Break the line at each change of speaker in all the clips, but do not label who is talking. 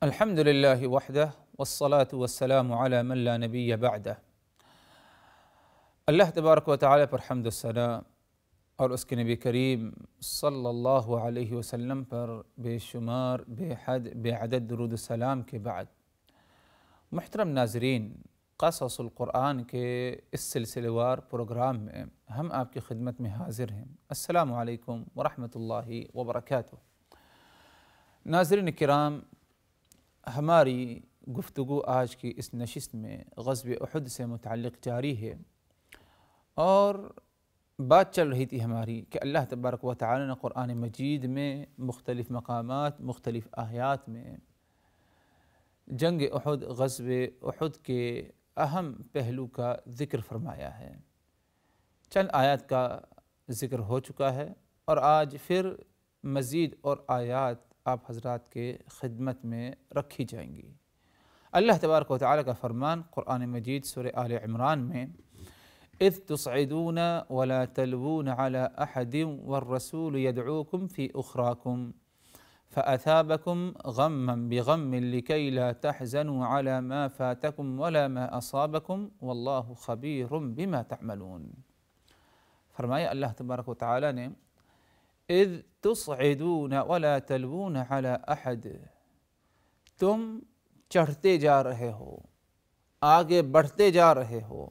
الحمد للہ وحدہ والصلاة والسلام علی من لا نبی بعدہ۔ اللہ تبارک و تعالی پر حمد و ثنا اور اس کے نبی کریم صلی اللہ علیہ وسلم پر بے شمار بے حد بے عدد درود السلام کے بعد، محترم ناظرین، قصص القرآن کے اس سلسلہ وار پروگرام میں ہم آپ کی خدمت میں حاضر ہیں۔ السلام علیکم ورحمۃ اللہ وبرکاتہ۔ ناظرین کرام، ہماری گفتگو آج کی اس نشست میں غزوہ احد سے متعلق جاری ہے، اور بات چل رہی تھی ہماری کہ اللہ تبارک و تعالی نے قرآن مجید میں مختلف مقامات، مختلف آیات میں جنگ احد، غزوہ احد کے اہم پہلو کا ذکر فرمایا ہے۔ چند آیات کا ذکر ہو چکا ہے، اور آج پھر مزید اور آیات آپ حضرات کے خدمت میں رکھی جائیں گی۔ اللہ تبارک و تعالی کا فرمان قرآن مجید سورہ آل عمران میں اذ تصعدون ولا تلوون على احد والرسول يدعوكم في اخراكم فاثابكم غما بغم لكي لا تحزنوا على ما فاتكم ولا ما اصابكم والله خبير بما تعملون۔ فرمایا اللہ تبارک و تعالی نے اذ تصعدون ولا تلوون على احد، تم چڑھتے جا رہے ہو، آگے بڑھتے جا رہے ہو،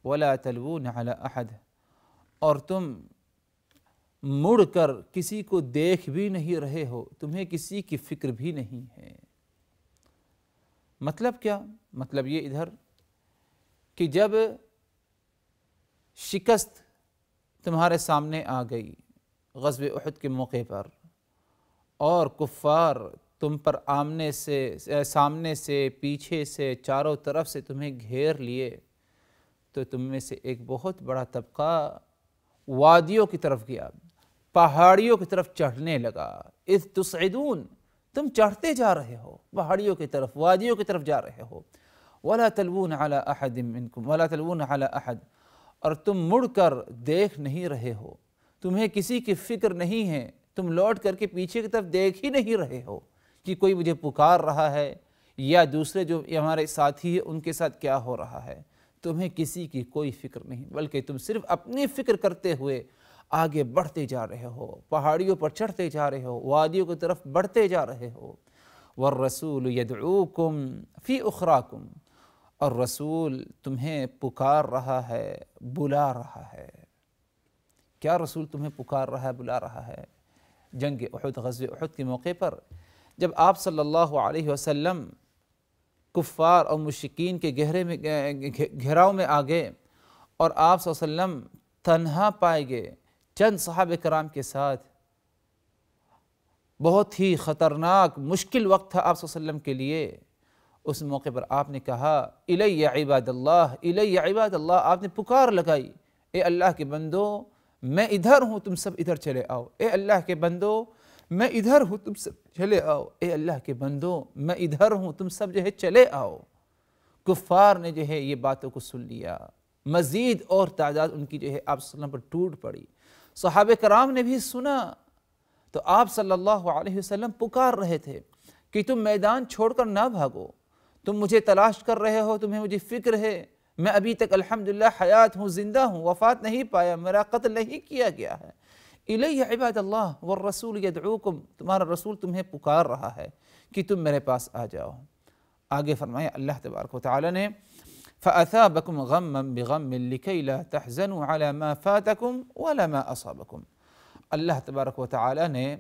ولا تلوون على احد، اور تم مڑ کر کسی کو دیکھ بھی نہیں رہے ہو، تمہیں کسی کی فکر بھی نہیں ہے۔ مطلب کیا؟ مطلب یہ ادھر کہ جب شکست تمہارے سامنے آ گئی غزوہ احد کے موقع پر، اور کفار تم پر سامنے سے پیچھے سے چاروں طرف سے تمہیں گھیر لیے، تو تم میں سے ایک بہت بڑا طبقہ وادیوں کی طرف گیا، پہاڑیوں کی طرف چڑھنے لگا۔ اذ تصعدون، تم چڑھتے جا رہے ہو، پہاڑیوں کی طرف، وادیوں کی طرف جا رہے ہو۔ ولا تلوون علی احد منکم ولا تلوون علی احد، اور تم مڑ کر دیکھ نہیں رہے ہو، تمہیں کسی کی فکر نہیں ہے، تم لوٹ کر کے پیچھے کی طرف دیکھ ہی نہیں رہے ہو کہ کوئی مجھے پکار رہا ہے، یا دوسرے جو ہمارے ساتھی ہیں ان کے ساتھ کیا ہو رہا ہے۔ تمہیں کسی کی کوئی فکر نہیں، بلکہ تم صرف اپنی فکر کرتے ہوئے آگے بڑھتے جا رہے ہو، پہاڑیوں پر چڑھتے جا رہے ہو، وادیوں کی طرف بڑھتے جا رہے ہو۔ والرسول یدعوکم فی اخراکم، اور رسول تمہیں پکار رہا ہے، بلا رہا ہے۔ کیا رسول تمہیں پکار رہا ہے، بلا رہا ہے؟ جنگ احد، غزوہ احد کے موقع پر جب آپ صلی اللہ علیہ وسلم کفار اور مشرکین کے گھیراؤ میں آ گئے، اور آپ صلی اللہ علیہ وسلم تنہا پائے گئے چند صحابہ کرام کے ساتھ، بہت ہی خطرناک مشکل وقت تھا آپ صلی اللہ علیہ وسلم کے لیے۔ اس موقع پر آپ نے کہا الی عباد اللہ، الی عباد اللہ، آپ نے پکار لگائی، اے اللہ کے بندو میں ادھر ہوں، تم سب ادھر چلے آؤ۔ اے اللہ کے بندو میں ادھر ہوں، تم سب چلے آؤ۔ اے اللہ کے بندو میں ادھر ہوں، تم سب جو ہے چلے آؤ۔ کفار نے جو ہے یہ باتوں کو سن لیا، مزید اور تعداد ان کی جو ہے آپ صلی اللہ علیہ وسلم پر ٹوٹ پڑی۔ صحابہ کرام نے بھی سنا، تو آپ صلی اللہ علیہ وسلم پکار رہے تھے کہ تم میدان چھوڑ کر نہ بھاگو، تم مجھے تلاش کر رہے ہو، تمہیں مجھے فکر ہے، میں ابھی تک الحمدللہ حیات ہوں، زندہ ہوں، وفات نہیں پایا، میرا قتل نہیں کیا گیا ہے۔ الی عباد اللہ والرسول یدعوکم، تمہارا رسول تمہیں پکار رہا ہے کہ تم میرے پاس آ جاؤ۔ آگے فرمایا اللہ تبارک و تعالی نے فَأَثَابَكُمْ غَمًّا بِغَمٍّ لِكَيْ لَا تَحْزَنُوا عَلَى مَا فَاتَكُمْ وَلَا مَا أَصَابَكُمْ۔ اللہ تبارک و تعالی نے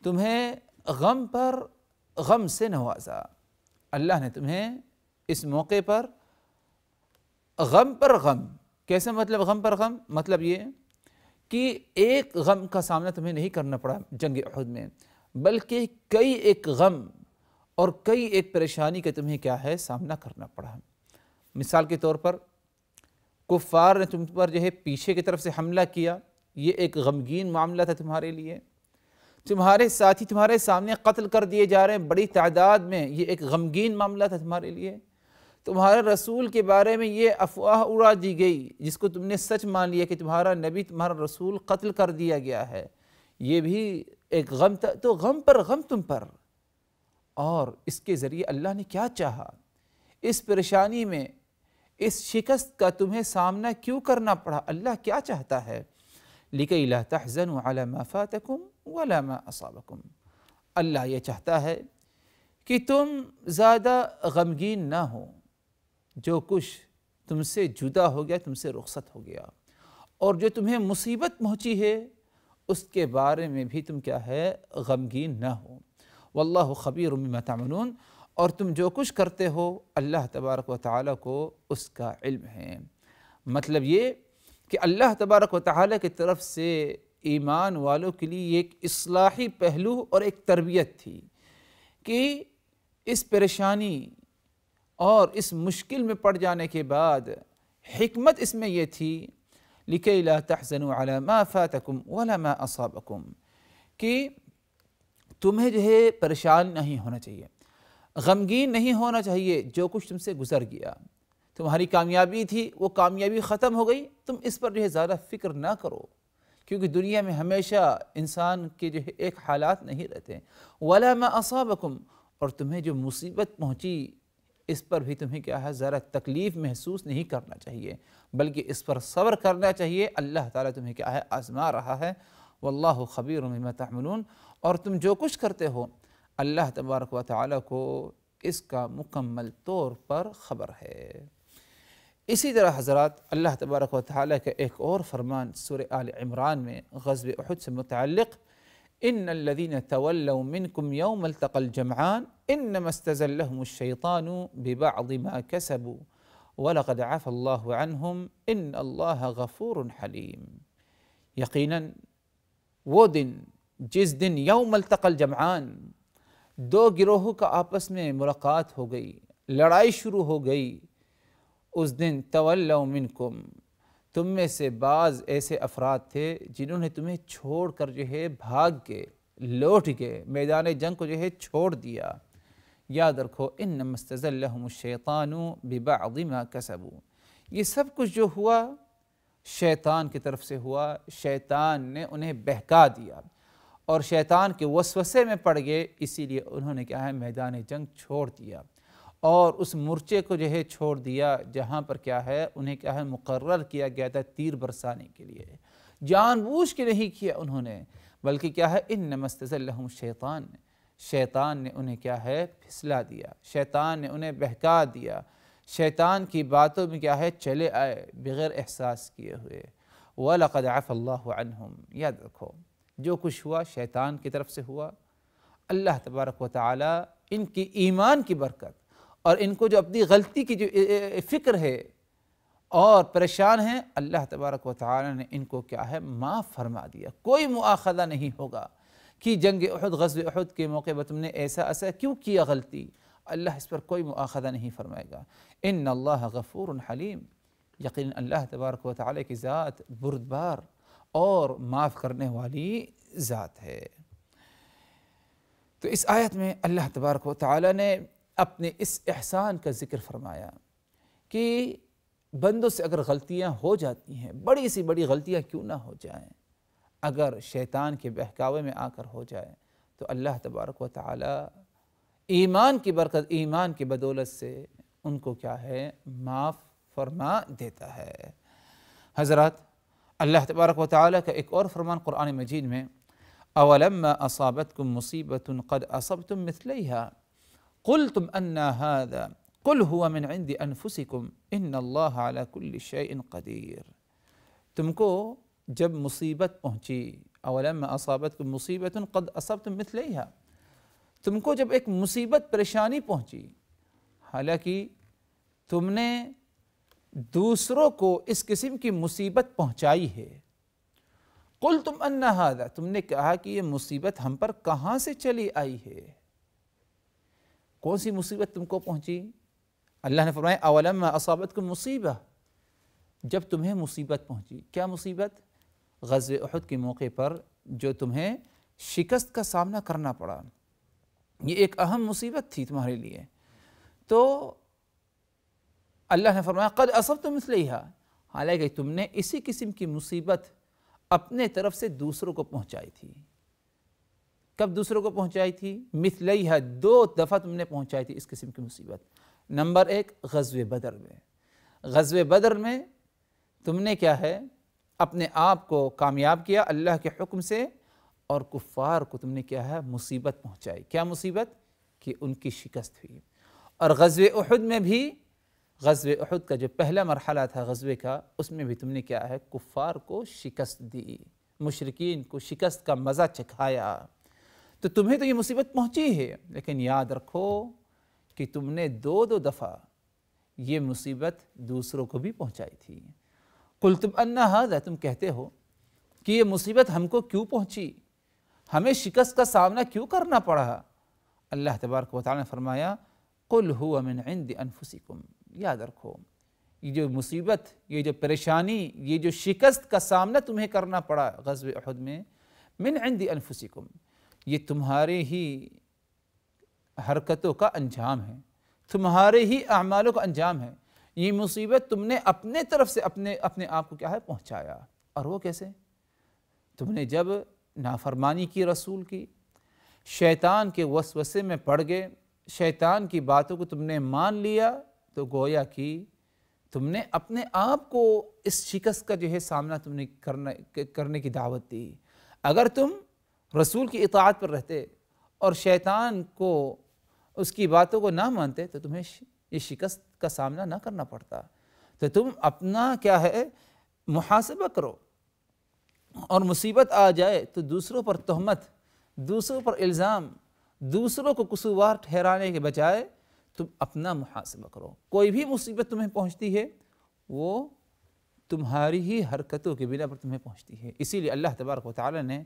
تمہیں غم پر غم سے نوازا۔ اللہ نے تمہیں اس موقع پر غم پر غم، کیسے مطلب غم پر غم؟ مطلب یہ کہ ایک غم کا سامنا تمہیں نہیں کرنا پڑا جنگ احد میں، بلکہ کئی ایک غم اور کئی ایک پریشانی کا تمہیں کیا ہے سامنا کرنا پڑا۔ مثال کے طور پر کفار نے تم پر جو ہے پیچھے کی طرف سے حملہ کیا، یہ ایک غمگین معاملہ تھا تمہارے لیے۔ تمہارے ساتھی تمہارے سامنے قتل کر دیے جا رہے ہیں بڑی تعداد میں، یہ ایک غمگین معاملہ تھا تمہارے لیے۔ تمہارے رسول کے بارے میں یہ افواہ اڑا دی گئی جس کو تم نے سچ مان لیا کہ تمہارا نبی، تمہارا رسول قتل کر دیا گیا ہے، یہ بھی ایک غم تھا۔ تو غم پر غم تم پر، اور اس کے ذریعے اللہ نے کیا چاہا، اس پریشانی میں اس شکست کا تمہیں سامنا کیوں کرنا پڑا، اللہ کیا چاہتا ہے؟ لِكَيْ لَا تَحْزَنُوا عَلَى مَا فَاتَكُمْ وَلَا مَا أَصَابَكُمْ، اللہ یہ چاہتا ہے کہ تم زیادہ غمگین نہ ہو، جو کچھ تم سے جدا ہو گیا، تم سے رخصت ہو گیا، اور جو تمہیں مصیبت پہنچی ہے اس کے بارے میں بھی تم کیا ہے، غمگین نہ ہو۔ واللہ خبیر بما تعملون، اور تم جو کچھ کرتے ہو اللہ تبارک و تعالیٰ کو اس کا علم ہے۔ مطلب یہ کہ اللہ تبارک و تعالیٰ کی طرف سے ایمان والوں کے لیے ایک اصلاحی پہلو اور ایک تربیت تھی کہ اس پریشانی اور اس مشکل میں پڑ جانے کے بعد حکمت اس میں یہ تھی لِكَيْ لَا تَحْزَنُوا عَلَى مَا فَاتَكُمْ وَلَا مَا أَصَابَكُمْ، کہ تمہیں جو ہے پریشان نہیں ہونا چاہیے، غمگین نہیں ہونا چاہیے جو کچھ تم سے گزر گیا، تمہاری کامیابی تھی وہ کامیابی ختم ہو گئی، تم اس پر جو ہے زیادہ فکر نہ کرو، کیونکہ دنیا میں ہمیشہ انسان کے جو ہے ایک حالات نہیں رہتے۔ وَلَا مَا أَصَابَكُمْ، اور تمہیں جو مصیبت پہنچی اس پر بھی تمہیں کیا ہے ذرا تکلیف محسوس نہیں کرنا چاہیے، بلکہ اس پر صبر کرنا چاہیے، اللہ تعالیٰ تمہیں کیا ہے آزما رہا ہے۔ واللہ خبیر بما تعملون، اور تم جو کچھ کرتے ہو اللہ تبارک و تعالیٰ کو اس کا مکمل طور پر خبر ہے۔ اسی طرح حضرات اللہ تبارک و تعالیٰ کا ایک اور فرمان سورہ آل عمران میں غزوہ احد سے متعلق، ان الذین تولوا منکم یوم التقى الجمعان انما استزلهم الشیطان ببعض ما کسبوا وَلَقَدْ عَفَى اللَّهُ عَنْهُمْ إِنَّ اللَّهَ غَفُورٌ حَلِيمٌ، یقیناً وہ دن جس دن یوم التقى الجمعان، دو گروہوں کا آپس میں ملاقات ہو گئی، لڑائی شروع ہو گئی، اس دن تولوا منکم، تم میں سے بعض ایسے افراد تھے جنہوں نے تمہیں چھوڑ کر جو ہے بھاگ کے لوٹ گئے، میدان جنگ کو جو ہے چھوڑ دیا۔ یاد رکھو انما استزلهم الشیطان ببعض ما کسبوا، یہ سب کچھ جو ہوا شیطان کی طرف سے ہوا، شیطان نے انہیں بہکا دیا اور شیطان کے وسوسے میں پڑ گئے، اسی لیے انہوں نے کیا ہے میدان جنگ چھوڑ دیا اور اس مورچے کو جو ہے چھوڑ دیا جہاں پر کیا ہے انہیں کیا ہے مقرر کیا گیا تھا تیر برسانے کے لیے، جان بوجھ کے نہیں کیا انہوں نے، بلکہ کیا ہے انما استزلهم الشیطان، شیطان نے انہیں کیا ہے پھسلا دیا، شیطان نے انہیں بہکا دیا، شیطان کی باتوں میں کیا ہے چلے آئے بغیر احساس کیے ہوئے۔ وَلَقَدْ عَفَى اللَّهُ عَنْهُمْ، یاد رکھو جو کچھ ہوا شیطان کی طرف سے ہوا، اللہ تبارک و تعالی ان کی ایمان کی برکت اور ان کو جو اپنی غلطی کی جو فکر ہے اور پریشان ہیں، اللہ تبارک و تعالی نے ان کو کیا ہے معاف فرما دیا، کوئی مؤاخذہ نہیں ہوگا کہ جنگ احد غزوہ احد کے موقع پر تم نے ایسا کیوں کیا غلطی، اللہ اس پر کوئی مؤاخذہ نہیں فرمائے گا۔ ان اللہ غفور حلیم، یقین اللہ تبارک و تعالی کی ذات بردبار اور معاف کرنے والی ذات ہے۔ تو اس آیت میں اللہ تبارک و تعالی نے اپنے اس احسان کا ذکر فرمایا کہ بندوں سے اگر غلطیاں ہو جاتی ہیں، بڑی سی بڑی غلطیاں کیوں نہ ہو جائیں، اگر شیطان کے بہکاوے میں آ کر ہو جائے تو اللہ تبارک و تعالی ایمان کی برکت، ایمان کی بدولت سے ان کو کیا ہے معاف فرما دیتا ہے۔ حضرات اللہ تبارک و تعالی کا ایک اور فرمان قرآن مجید میں، اولما اصابتکم مصیبۃ قد اصبتم مثلیہا قلتم انا ھذا قل هو من عند انفسکم ان اللہ علی کل شیء قدیر، تم کو جب مصیبت پہنچی، اولما اصابتکم مصیبۃ قد اصبتم مثلیہا، تم کو جب ایک مصیبت پریشانی پہنچی، حالانکہ تم نے دوسروں کو اس قسم کی مصیبت پہنچائی ہے، قلتم ان ھذا، تم نے کہا کہ یہ مصیبت ہم پر کہاں سے چلی آئی ہے، کون سی مصیبت تم کو پہنچی؟ اللہ نے فرمایا اولما اصابتکم مصیبہ، جب تمہیں مصیبت پہنچی، کیا مصیبت؟ غزوہ احد کے موقع پر جو تمہیں شکست کا سامنا کرنا پڑا، یہ ایک اہم مصیبت تھی تمہارے لیے، تو اللہ نے فرمایا قد اصبتم مثلیہا، حالانکہ تم نے اسی قسم کی مصیبت اپنے طرف سے دوسروں کو پہنچائی تھی، کب دوسروں کو پہنچائی تھی؟ مثلیہ 2 دفعہ تم نے پہنچائی تھی اس قسم کی مصیبت۔ نمبر 1 غزوہ بدر میں، غزوہ بدر میں تم نے کیا ہے اپنے آپ کو کامیاب کیا اللہ کے حکم سے، اور کفار کو تم نے کیا ہے مصیبت پہنچائی۔ کیا مصیبت؟ کہ ان کی شکست ہوئی۔ اور غزوہ احد میں بھی، غزوہ احد کا جو پہلا مرحلہ تھا غزوے کا، اس میں بھی تم نے کیا ہے کفار کو شکست دی، مشرکین کو شکست کا مزہ چکھایا۔ تو تمہیں تو یہ مصیبت پہنچی ہے، لیکن یاد رکھو کہ تم نے 2 دفعہ یہ مصیبت دوسروں کو بھی پہنچائی تھی۔ قلتم ان ھذا، تم کہتے ہو کہ یہ مصیبت ہم کو کیوں پہنچی، ہمیں شکست کا سامنا کیوں کرنا پڑا؟ اللہ تبارک و تعالی نے فرمایا قل هو من عند انفسکم، یاد رکھو یہ جو مصیبت، یہ جو پریشانی، یہ جو شکست کا سامنا تمہیں کرنا پڑا غزوہ احد میں، من عند انفسکم، یہ تمہارے ہی حرکتوں کا انجام ہے، تمہارے ہی اعمالوں کا انجام ہے۔ یہ مصیبت تم نے اپنے طرف سے اپنے آپ کو کیا ہے پہنچایا۔ اور وہ کیسے؟ تم نے جب نافرمانی کی رسول کی، شیطان کے وسوسے میں پڑ گئے، شیطان کی باتوں کو تم نے مان لیا، تو گویا کہ تم نے اپنے آپ کو اس شکست کا جو ہے سامنا تم نے کرنے کی دعوت دی۔ اگر تم رسول کی اطاعت پر رہتے اور شیطان کو اس کی باتوں کو نہ مانتے تو تمہیں یہ شکست کا سامنا نہ کرنا پڑتا۔ تو تم اپنا کیا ہے محاسبہ کرو، اور مصیبت آ جائے تو دوسروں پر تہمت، دوسروں پر الزام، دوسروں کو قصوروار ٹھہرانے کے بجائے تم اپنا محاسبہ کرو۔ کوئی بھی مصیبت تمہیں پہنچتی ہے وہ تمہاری ہی حرکتوں کے بنا پر تمہیں پہنچتی ہے۔ اسی لیے اللہ تبارک و تعالی نے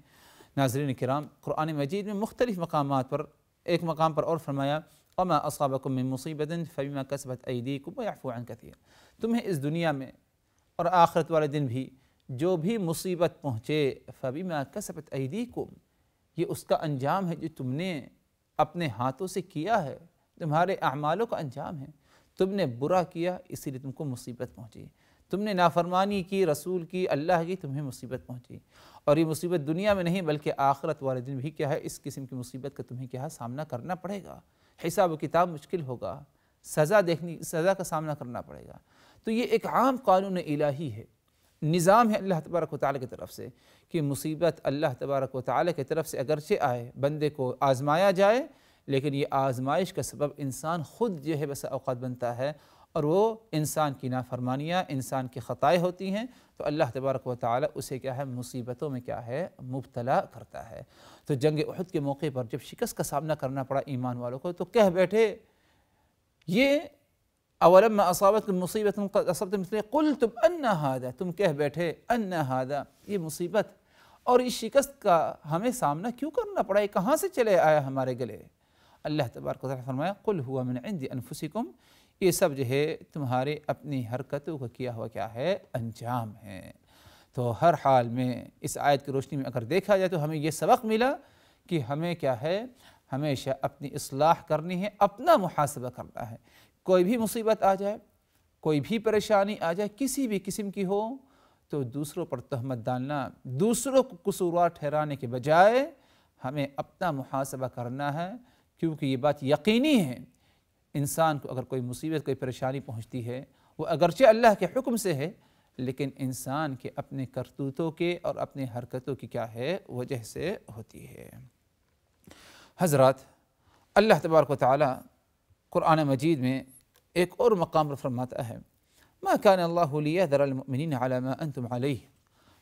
ناظرین کرام قرآن مجید میں مختلف مقامات پر، ایک مقام پر اور فرمایا وَمَا أَصَابَكُم مِّن مُّصِيبَةٍ فَبِمَا كَسَبَتْ أَيْدِيكُمْ وَيَعْفُو عَن كَثِيرٍ، تمہیں اس دنیا میں اور آخرت والے دن بھی جو بھی مصیبت پہنچے فَبِمَا كَسَبَتْ أَيْدِيكُمْ، یہ اس کا انجام ہے جو تم نے اپنے ہاتھوں سے کیا ہے، تمہارے اعمالوں کا انجام ہے۔ تم نے برا کیا اسی لیے تم کو مصیبت پہنچی، تم نے نافرمانی کی رسول کی، اللہ کی، تمہیں مصیبت پہنچی۔ اور یہ مصیبت دنیا میں نہیں بلکہ آخرت والے دن بھی کیا ہے اس قسم کی مصیبت کا تمہیں کیا ہے سامنا کرنا پڑے گا، حساب و کتاب مشکل ہوگا، سزا کا سامنا کرنا پڑے گا۔ تو یہ ایک عام قانون الہی ہے، نظام ہے اللہ تبارک و تعالی کی طرف سے کہ مصیبت اللہ تبارک و تعالی کی طرف سے اگرچہ آئے، بندے کو آزمایا جائے، لیکن یہ آزمائش کا سبب انسان خود جو ہے بس اوقات بنتا ہے، اور وہ انسان کی نافرمانیاں، انسان کی خطائیں ہوتی ہیں، تو اللہ تبارک و تعالی اسے کیا ہے مصیبتوں میں کیا ہے مبتلا کرتا ہے۔ تو جنگ احد کے موقع پر جب شکست کا سامنا کرنا پڑا ایمان والوں کو، تو کہہ بیٹھے یہ اولما اصابتکم مصیبۃ قد اصبتم مثلها قلتم ان ھذا، تم کہہ بیٹھے ان ھذا، یہ مصیبت اور اس شکست کا ہمیں سامنا کیوں کرنا پڑا، یہ کہاں سے چلے آیا ہمارے گلے؟ اللہ تبارک و تعالی فرمایا قل هو من عند انفسکم، یہ سب جو ہے تمہارے اپنی حرکتوں کا کیا ہوا کیا ہے انجام ہے۔ تو ہر حال میں اس آیت کی روشنی میں اگر دیکھا جائے تو ہمیں یہ سبق ملا کہ ہمیں کیا ہے ہمیشہ اپنی اصلاح کرنی ہے، اپنا محاسبہ کرنا ہے۔ کوئی بھی مصیبت آ جائے، کوئی بھی پریشانی آ جائے، کسی بھی قسم کی ہو، تو دوسروں پر تہمت ڈالنا، دوسروں کو قصوروار ٹھہرانے کے بجائے ہمیں اپنا محاسبہ کرنا ہے، کیونکہ یہ بات یقینی ہے انسان کو اگر کوئی مصیبت، کوئی پریشانی پہنچتی ہے، وہ اگرچہ اللہ کے حکم سے ہے، لیکن انسان کے اپنے کرتوتوں کے اور اپنے حرکتوں کی کیا ہے وجہ سے ہوتی ہے۔ حضرات، اللہ تبارک و تعالی قرآن مجید میں ایک اور مقام پر فرماتا ہے ما كان الله ليذر المؤمنين على ما أنتم عليه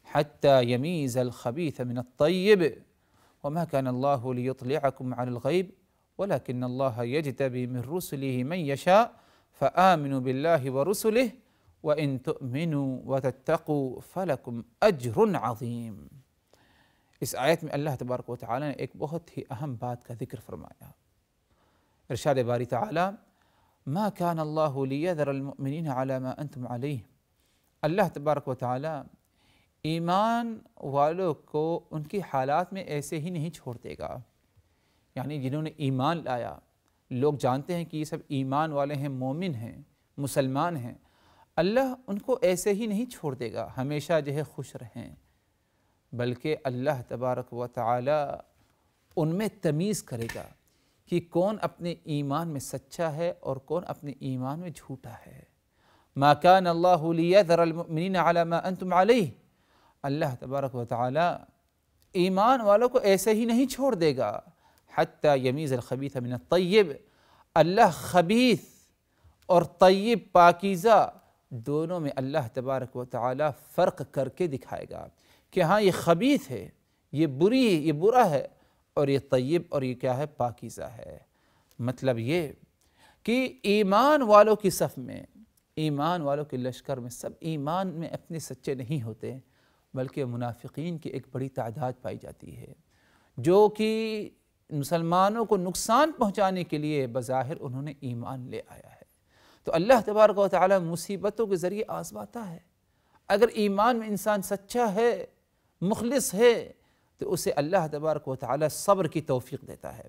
حتى يميز الخبيث من الطيب وما كان الله ليطلعكم على الغيب ولكن الله يجتبي من رسله من يشاء فآمنوا بالله ورسله وإن تؤمنوا وتتقوا فلكم أجر عظيم۔ اس آیت میں اللہ تبارک و تعالی نے ایک بہت ہی اہم بات کا ذکر فرمایا۔ ارشاد باری تعالی ما كان الله ليذر المؤمنين على ما انتم عليه، اللہ تبارک و تعالی ایمان والوں کو ان کی حالات میں ایسے ہی نہیں چھوڑ دے گا، یعنی جنہوں نے ایمان لایا، لوگ جانتے ہیں کہ یہ سب ایمان والے ہیں، مومن ہیں، مسلمان ہیں، اللہ ان کو ایسے ہی نہیں چھوڑ دے گا ہمیشہ جو ہے خوش رہیں، بلکہ اللہ تبارک و تعالی ان میں تمیز کرے گا کہ کون اپنے ایمان میں سچا ہے اور کون اپنے ایمان میں جھوٹا ہے۔ ما کان اللہ لیذر المؤمنین علی ما انتم علیہ، اللہ تبارک و تعالی ایمان والوں کو ایسے ہی نہیں چھوڑ دے گا، حتی یمیز الخبیث من الطیب، اللہ خبیث اور طیب پاکیزہ دونوں میں اللہ تبارک و تعالی فرق کر کے دکھائے گا کہ ہاں یہ خبیث ہے، یہ بری ہے، یہ برا ہے، اور یہ طیب اور یہ کیا ہے، پاکیزہ ہے۔ مطلب یہ کہ ایمان والوں کی صف میں، ایمان والوں کے لشکر میں سب ایمان میں اپنے سچے نہیں ہوتے، بلکہ منافقین کی ایک بڑی تعداد پائی جاتی ہے جو کہ مسلمانوں کو نقصان پہنچانے کے لیے بظاہر انہوں نے ایمان لے آیا ہے۔ تو اللہ تبارک و تعالی مصیبتوں کے ذریعے آزماتا ہے۔ اگر ایمان میں انسان سچا ہے، مخلص ہے، تو اسے اللہ تبارک و تعالی صبر کی توفیق دیتا ہے،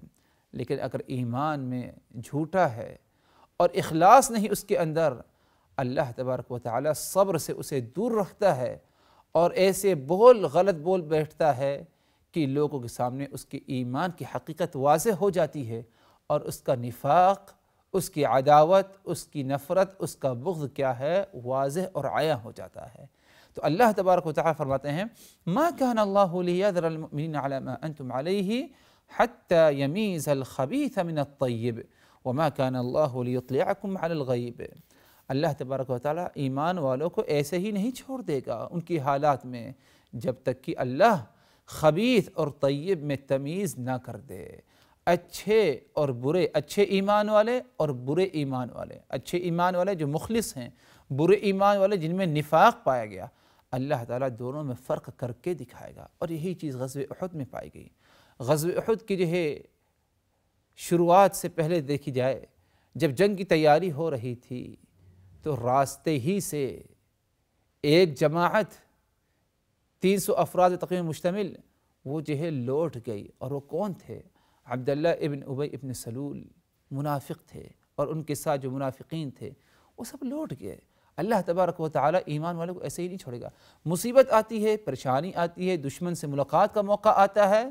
لیکن اگر ایمان میں جھوٹا ہے اور اخلاص نہیں اس کے اندر، اللہ تبارک و تعالی صبر سے اسے دور رکھتا ہے اور ایسے غلط بول بیٹھتا ہے کہ لوگوں کے سامنے اس کے ایمان کی حقیقت واضح ہو جاتی ہے اور اس کا نفاق، اس کی عداوت، اس کی نفرت، اس کا بغض کیا ہے، واضح اور عیاں ہو جاتا ہے۔ تو اللہ تبارک و تعالی فرماتے ہیں ما کان اللہ لیذر المؤمنین علی ما انتم علیہ حتی یمیز الخبیث من الطیب وما کان اللہ لیطلعکم علی الغیب۔ اللہ تبارک و تعالی ایمان والوں کو ایسے ہی نہیں چھوڑ دے گا ان کی حالات میں جب تک کہ اللہ خبیث اور طیب میں تمیز نہ کر دے۔ اچھے اور برے، اچھے ایمان والے اور برے ایمان والے، اچھے ایمان والے جو مخلص ہیں، برے ایمان والے جن میں نفاق پایا گیا، اللہ تعالیٰ دونوں میں فرق کر کے دکھائے گا۔ اور یہی چیز غزوہ احد میں پائی گئی۔ غزوہ احد کی جو ہے شروعات سے پہلے دیکھی جائے، جب جنگ کی تیاری ہو رہی تھی تو راستے ہی سے ایک جماعت 300 افراد تقریباً مشتمل وہ جو ہے لوٹ گئی، اور وہ کون تھے؟ عبداللہ ابن ابی ابن سلول منافق تھے، اور ان کے ساتھ جو منافقین تھے وہ سب لوٹ گئے۔ اللہ تبارک و تعالی ایمان والوں کو ایسے ہی نہیں چھوڑے گا۔ مصیبت آتی ہے، پریشانی آتی ہے، دشمن سے ملاقات کا موقع آتا ہے،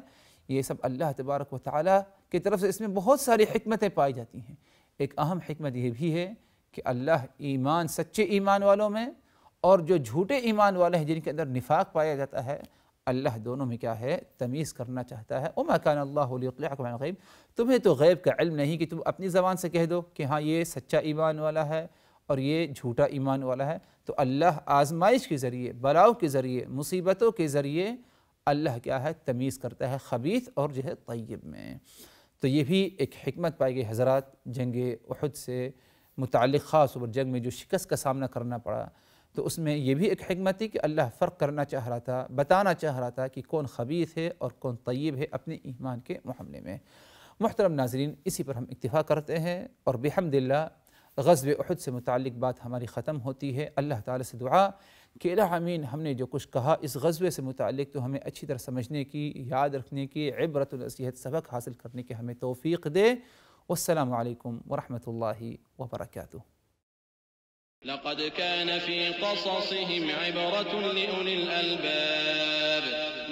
یہ سب اللہ تبارک و تعالی کی طرف سے اس میں بہت ساری حکمتیں پائی جاتی ہیں۔ ایک اہم حکمت یہ بھی ہے کہ اللہ ایمان، سچے ایمان والوں میں اور جو جھوٹے ایمان والے ہیں جن کے اندر نفاق پایا جاتا ہے، اللہ دونوں میں کیا ہے، تمیز کرنا چاہتا ہے۔ وَمَا كَانَ اللَّهُ لِيُطْلِعَكُمْ عَلَى الْغَيْبِ، تمہیں تو غیب کا علم نہیں کہ تم اپنی زبان سے کہہ دو کہ ہاں یہ سچا ایمان والا ہے اور یہ جھوٹا ایمان والا ہے۔ تو اللہ آزمائش کے ذریعے، بلاؤ کے ذریعے، مصیبتوں کے ذریعے اللہ کیا ہے، تمیز کرتا ہے خبیث اور جو ہے طیب میں۔ تو یہ بھی ایک حکمت پائی گئی حضرات جنگ احد سے متعلق، خاص طور پر جنگ میں جو شکست کا سامنا کرنا پڑا، تو اس میں یہ بھی ایک حکمت تھی کہ اللہ فرق کرنا چاہ رہا تھا، بتانا چاہ رہا تھا کہ کون خبیث ہے اور کون طیب ہے اپنے ایمان کے معاملے میں۔ محترم ناظرین، اسی پر ہم اکتفا کرتے ہیں اور بحمداللہ غزوہ احد سے متعلق بات ہماری ختم ہوتی ہے۔ اللہ تعالیٰ سے دعا کہ الہ امین، ہم نے جو کچھ کہا اس غزوے سے متعلق تو ہمیں اچھی طرح سمجھنے کی، یاد رکھنے کی، عبرت النصیحت، سبق حاصل کرنے کے ہمیں توفیق دے۔ والسلام علیکم ورحمۃ اللہ وبرکاتہ۔
لقد كان في قصصهم عبرة لأولي الألباب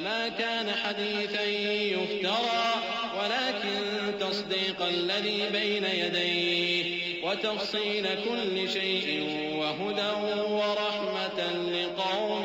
ما كان حديثا يفترى ولكن تصديق الذي بين يديه وتفصيل كل شيء وهدى ورحمة لقوم